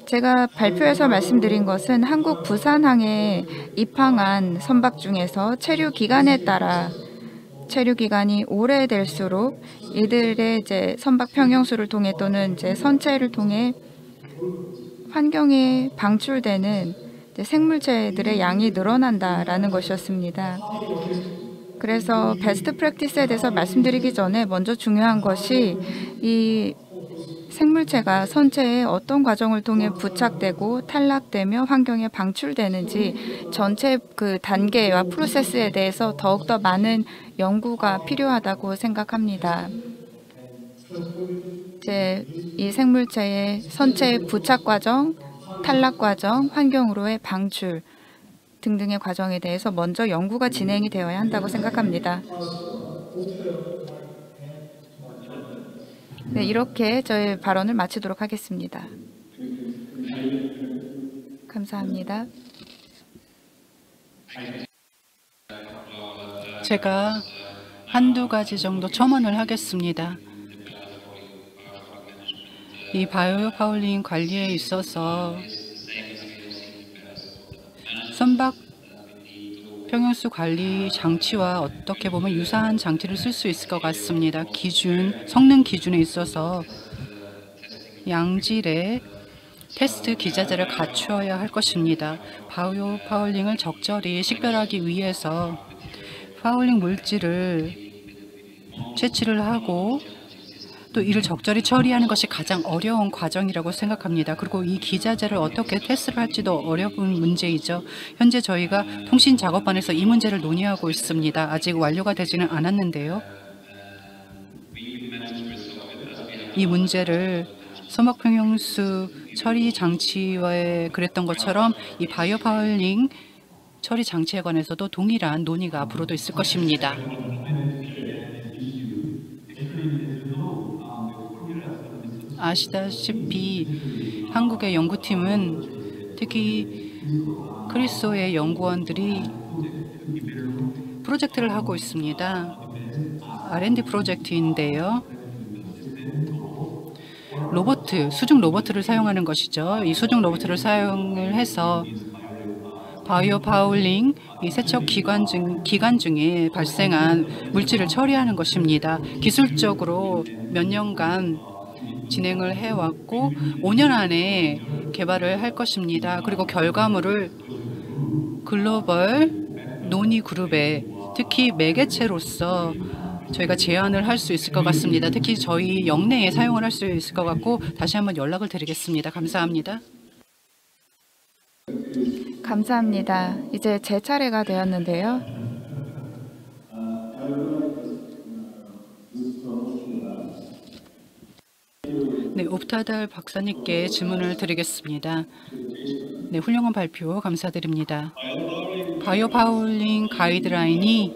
제가 발표에서 말씀드린 것은 한국 부산항에 입항한 선박 중에서 체류 기간에 따라 체류 기간이 오래될수록 이들의 이제 선박 평형수를 통해 또는 이제 선체를 통해 환경에 방출되는 생물체들의 양이 늘어난다라는 것이었습니다. 그래서 베스트 프랙티스에 대해서 말씀드리기 전에 먼저 중요한 것이 이 생물체가 선체에 어떤 과정을 통해 부착되고 탈락되며 환경에 방출되는지 전체 그 단계와 프로세스에 대해서 더욱더 많은 연구가 필요하다고 생각합니다. 이 생물체의 선체의 부착 과정, 탈락 과정, 환경으로의 방출 등등의 과정에 대해서 먼저 연구가 진행이 되어야 한다고 생각합니다. 네, 이렇게 저의 발언을 마치도록 하겠습니다. 감사합니다. 제가 한두 가지 정도 첨언을 하겠습니다. 이 바이오 파울링 관리에 있어서 선박 평형수 관리 장치와 어떻게 보면 유사한 장치를 쓸 수 있을 것 같습니다. 성능 기준에 있어서 양질의 테스트 기자재를 갖추어야 할 것입니다. 바이오 파울링을 적절히 식별하기 위해서 파울링 물질을 채취를 하고 또 이를 적절히 처리하는 것이 가장 어려운 과정이라고 생각합니다. 그리고 이 기자재를 어떻게 테스트를 할지도 어려운 문제이죠. 현재 저희가 통신 작업반에서 이 문제를 논의하고 있습니다. 아직 완료가 되지는 않았는데요. 이 문제를 선박평형수 처리 장치에 그랬던 것처럼 이 바이오 파울링 처리 장치에 관해서도 동일한 논의가 앞으로도 있을 것입니다. 아시다시피 한국의 연구팀은 특히 크리소의 연구원들이 프로젝트를 하고 있습니다. R&D 프로젝트인데요. 수중 로봇을 사용하는 것이죠. 이 수중 로봇을 사용을 해서 바이오 파울링 이 세척 기간 중에 발생한 물질을 처리하는 것입니다. 기술적으로 몇 년간 진행을 해왔고 5년 안에 개발을 할 것입니다. 그리고 결과물을 글로벌 논의 그룹에 특히 매개체로서 저희가 제안을 할 수 있을 것 같습니다. 특히 저희 영내에 사용을 할 수 있을 것 같고 다시 한번 연락을 드리겠습니다. 감사합니다. 감사합니다. 이제 제 차례가 되었는데요. 네, 옵타달 박사님께 질문을 드리겠습니다. 네, 훌륭한 발표 감사드립니다. 바이오 파울링 가이드라인이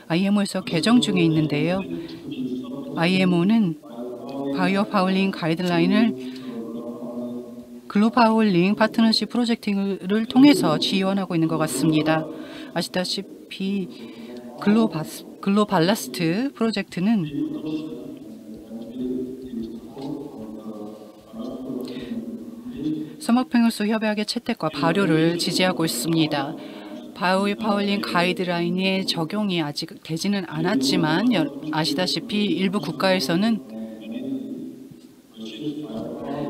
IMO에서 개정 중에 있는데요. IMO는 바이오 파울링 가이드라인을 글로파울링 파트너십 프로젝트를 통해서 지원하고 있는 것 같습니다. 아시다시피 글로발라스트 프로젝트는 선박평형수 협약의 채택과 발효를 지지하고 있습니다. 바이오 파울링 가이드라인의 적용이 아직 되지는 않았지만 아시다시피 일부 국가에서는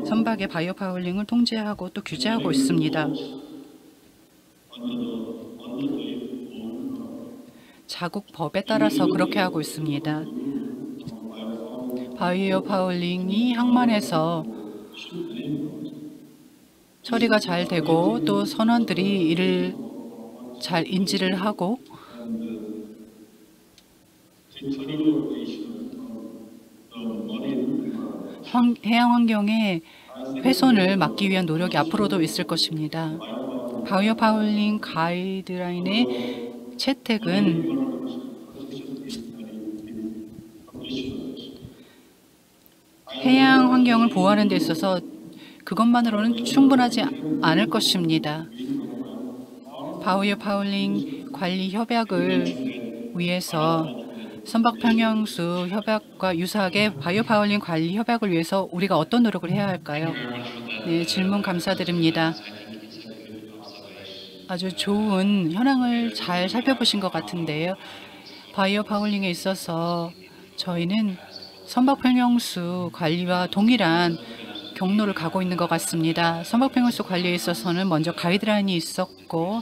선박의 바이오 파울링을 통제하고 또 규제하고 있습니다. 자국 법에 따라서 그렇게 하고 있습니다. 바이오 파울링이 항만에서 처리가 잘 되고 또 선원들이 이를 잘 인지를 하고 해양 환경의 훼손을 막기 위한 노력이 앞으로도 있을 것입니다. 바이오 파울링 가이드라인의 채택은 해양 환경을 보호하는 데 있어서 그것만으로는 충분하지 않을 것입니다. 바이오 파울링 관리 협약을 위해서 선박평형수 협약과 유사하게 바이오 파울링 관리 협약을 위해서 우리가 어떤 노력을 해야 할까요? 네, 질문 감사드립니다. 아주 좋은 현황을 잘 살펴보신 것 같은데요. 바이오 파울링에 있어서 저희는 선박평형수 관리와 동일한 경로를 가고 있는 것 같습니다. 선박평형수 관리에 있어서는 먼저 가이드라인이 있었고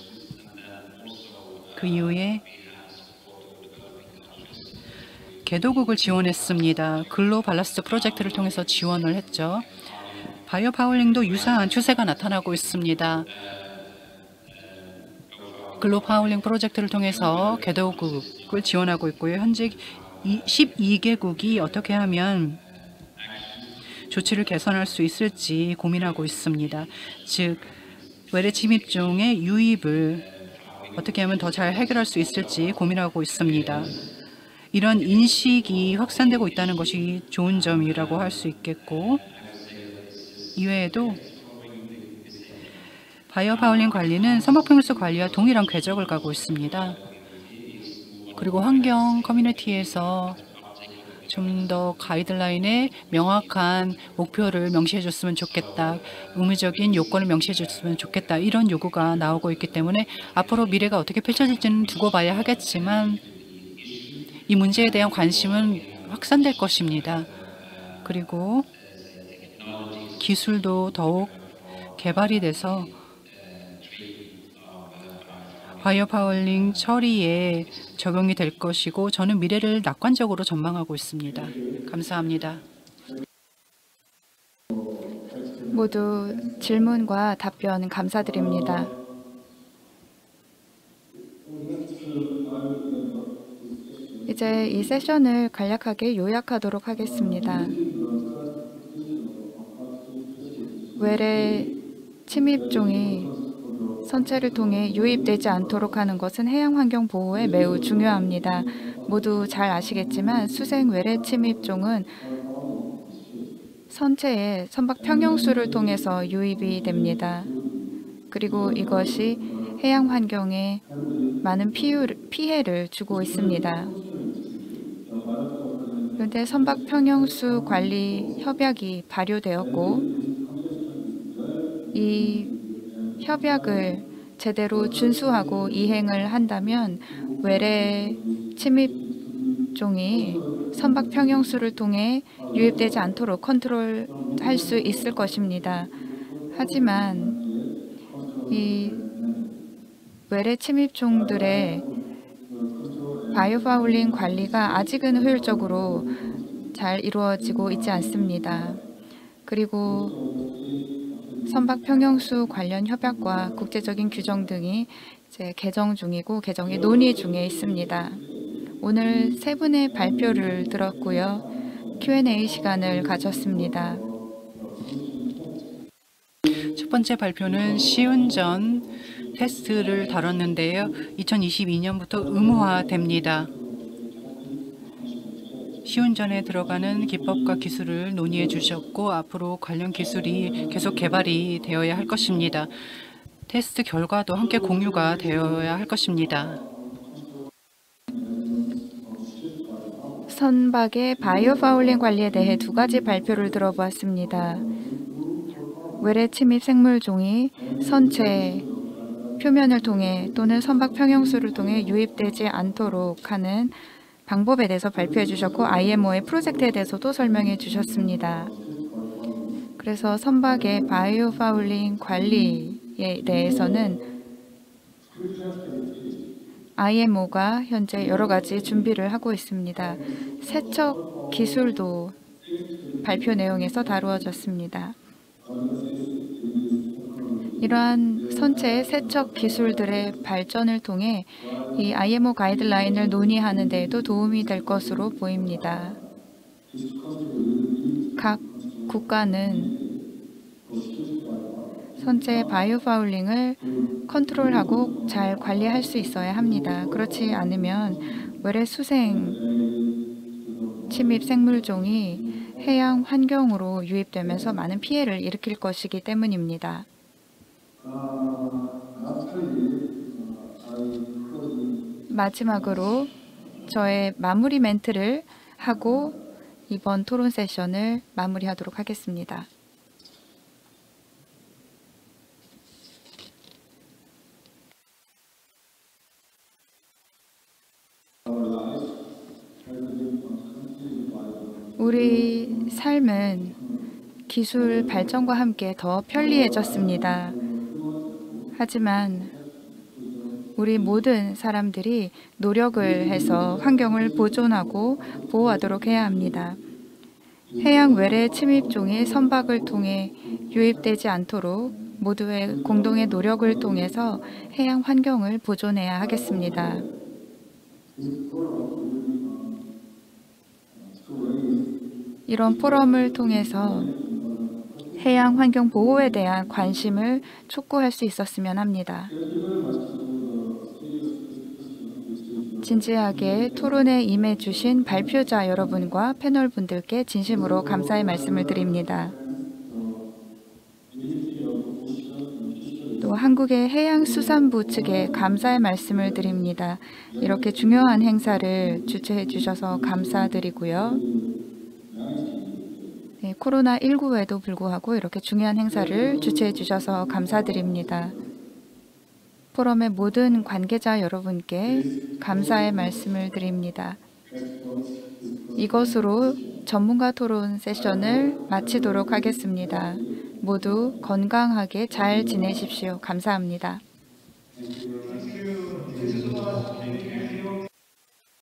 그 이후에 개도국을 지원했습니다. 글로발라스트 프로젝트를 통해서 지원을 했죠. 바이오 파울링도 유사한 추세가 나타나고 있습니다. 글로파울링 프로젝트를 통해서 개도국을 지원하고 있고요. 현재 12개국이 어떻게 하면 조치를 개선할 수 있을지 고민하고 있습니다. 즉, 외래 침입종의 유입을 어떻게 하면 더 잘 해결할 수 있을지 고민하고 있습니다. 이런 인식이 확산되고 있다는 것이 좋은 점이라고 할 수 있겠고, 이외에도 바이오 파울링 관리는 선박평수 관리와 동일한 궤적을 가고 있습니다. 그리고 환경 커뮤니티에서 좀 더 가이드라인에 명확한 목표를 명시해 줬으면 좋겠다. 의무적인 요건을 명시해 줬으면 좋겠다. 이런 요구가 나오고 있기 때문에 앞으로 미래가 어떻게 펼쳐질지는 두고 봐야 하겠지만 이 문제에 대한 관심은 확산될 것입니다. 그리고 기술도 더욱 개발이 돼서 바이오 파울링 처리에 적용이 될 것이고 저는 미래를 낙관적으로 전망하고 있습니다. 감사합니다. 모두 질문과 답변 감사드립니다. 이제 이 세션을 간략하게 요약하도록 하겠습니다. 외래 침입종이 선체를 통해 유입되지 않도록 하는 것은 해양 환경 보호에 매우 중요합니다. 모두 잘 아시겠지만 수생 외래 침입종은 선체의 선박 평형수를 통해서 유입이 됩니다. 그리고 이것이 해양 환경에 많은 피해를 주고 있습니다. 그런데 선박 평형수 관리 협약이 발효되었고 이 협약을 제대로 준수하고 이행을 한다면 외래 침입종이 선박 평형수를 통해 유입되지 않도록 컨트롤할 수 있을 것입니다. 하지만 이 외래 침입종들의 바이오 파울링 관리가 아직은 효율적으로 잘 이루어지고 있지 않습니다. 그리고 선박 평형수 관련 협약과 국제적인 규정 등이 이제 개정 중이고 개정이 논의 중에 있습니다. 오늘 세 분의 발표를 들었고요. Q&A 시간을 가졌습니다. 첫 번째 발표는 시운전 테스트를 다뤘는데요. 2022년부터 의무화됩니다. 시운전에 들어가는 기법과 기술을 논의해 주셨고 앞으로 관련 기술이 계속 개발이 되어야 할 것입니다. 테스트 결과도 함께 공유가 되어야 할 것입니다. 선박의 바이오 파울링 관리에 대해 두 가지 발표를 들어보았습니다. 외래 침입 생물종이 선체 표면을 통해 또는 선박 평형수를 통해 유입되지 않도록 하는 방법에 대해서 발표해 주셨고 IMO의 프로젝트에 대해서도 설명해 주셨습니다. 그래서 선박의 바이오 파울링 관리에 대해서는 IMO가 현재 여러 가지 준비를 하고 있습니다. 세척 기술도 발표 내용에서 다루어졌습니다. 이러한 선체의 세척 기술들의 발전을 통해 이 IMO 가이드라인을 논의하는 데에도 도움이 될 것으로 보입니다. 각 국가는 선체의 바이오 파울링을 컨트롤하고 잘 관리할 수 있어야 합니다. 그렇지 않으면 외래 수생 침입 생물종이 해양 환경으로 유입되면서 많은 피해를 일으킬 것이기 때문입니다. 마지막으로 저의 마무리 멘트를 하고 이번 토론 세션을 마무리하도록 하겠습니다. 우리 삶은 기술 발전과 함께 더 편리해졌습니다. 하지만 우리 모든 사람들이 노력을 해서 환경을 보존하고 보호하도록 해야 합니다. 해양 외래 침입종이 선박을 통해 유입되지 않도록 모두의 공동의 노력을 통해서 해양 환경을 보존해야 하겠습니다. 이런 포럼을 통해서 해양 환경 보호에 대한 관심을 촉구할 수 있었으면 합니다. 진지하게 토론에 임해 주신 발표자 여러분과 패널 분들께 진심으로 감사의 말씀을 드립니다. 또 한국의 해양수산부 측에 감사의 말씀을 드립니다. 이렇게 중요한 행사를 주최해 주셔서 감사드리고요. 네, 코로나19에도 불구하고 이렇게 중요한 행사를 주최해 주셔서 감사드립니다. 포럼의 모든 관계자 여러분께 감사의 말씀을 드립니다. 이것으로 전문가 토론 세션을 마치도록 하겠습니다. 모두 건강하게 잘 지내십시오. 감사합니다.